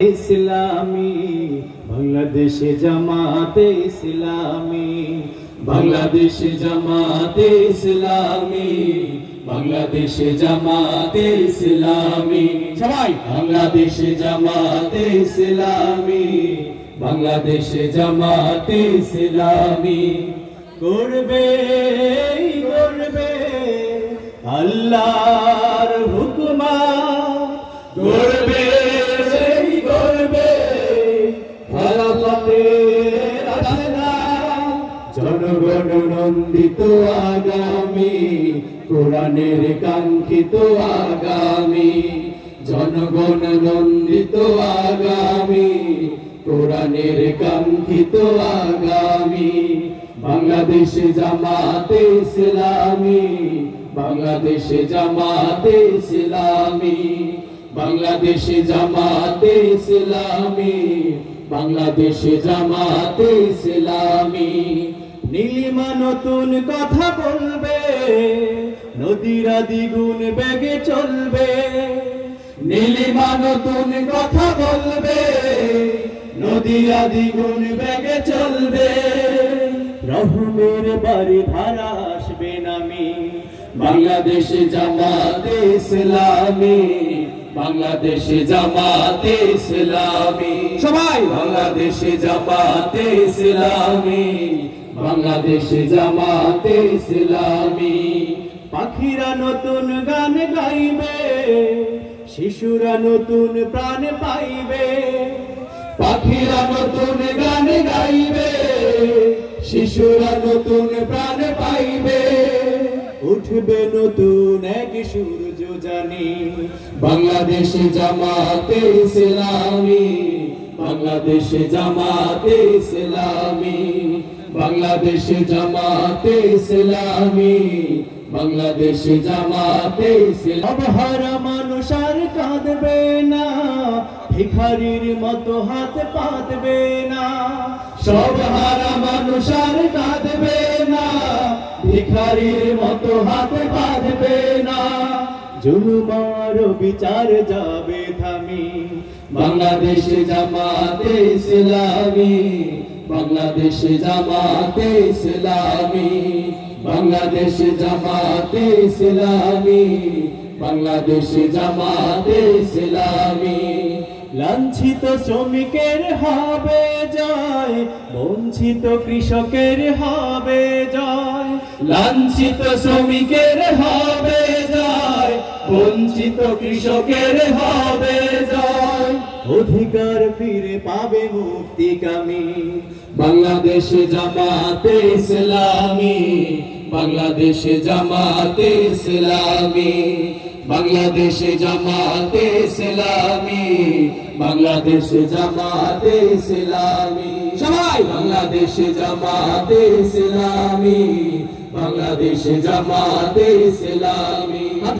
ইসলামী বাংলাদেশে জামাতে ইসলামী, বাংলাদেশে জামাতে ইসলামী, বাংলাদেশে জামাতে ইসলামী, সবাই বাংলাদেশে জামাতে ইসলামী, বাংলাদেশে জামাতে ইসলামী করবে করবে আল্লাহর হুকমা করবে জনগণ নন্দিত আগামী, কোরআনের কাঙ্ক্ষিত আগামী, জনগণ নন্দিত আগামী, কোরআনের কাঙ্ক্ষিত আগামী, বাংলাদেশে জামাতে ইসলামী, বাংলাদেশে জামাতে ইসলামী, বাংলাদেশে জামাতে ইসলামী, বাংলাদেশে জামাতে ইসলামী। নীলিমা নতুন কথা বলবে, নদীরা দ্বিগুণ বেগে চলবে, নীলিমা নতুন কথা বলবে, নদীরা দ্বিগুণ বেগে চলবে, রহমের বাড়ি ধারা আসবে নামি, বাংলাদেশে জামাতে ইসলামী, বাংলাদেশে জামাতে ইসলামী, সবাই বাংলাদেশে জামাতে ইসলামী, বাংলাদেশে জামাতে ইসলামী। পাখিরা নতুন গান গাইবে, শিশুরা নতুন প্রাণ পাইবে, পাখিরা নতুন গান গাইবে, শিশুরা নতুন প্রাণ পাইবে, উঠবে নতুন এক সূর্য জানি, বাংলাদেশে জামাতে ইসলামী, বাংলাদেশে জামাতে ইসলামী, বাংলাদেশে জামাতে ইসলামী, বাংলাদেশে জামাতে ইসলামী। অবহারা মানুষ আর কাঁদবে না, ভিখারির মতো হাত পাতবে না, সব হারা মানুষ আর কাঁদবে না, ভিখারির মতো হাত বাঁধবে না, জুলুমার বিচার যাবে থামি, বাংলাদেশে জামাতে ইসলামী, বাংলাদেশে জামাতে ইসলামী, বাংলাদেশে জামাতে ইসলামী, বাংলাদেশে জামাতে ইসলামী। লাঞ্ছিত শ্রমিকের হবে জয়, বঞ্চিত কৃষকের হবে জয়, লাঞ্ছিত শ্রমিকের হবে জয়, বঞ্চিত কৃষকের হবে জয়, অধিকার ফিরে পাবে মুক্তিকামী, বাংলাদেশে জামাতে ইসলামী, বাংলাদেশে জামাতে ইসলামী, বাংলাদেশে জামাতে ইসলামী, বাংলাদেশে জামাতে ইসলামী, সবাই বাংলাদেশে জামাতে ইসলামী, বাংলাদেশে জামাতে ইসলামী।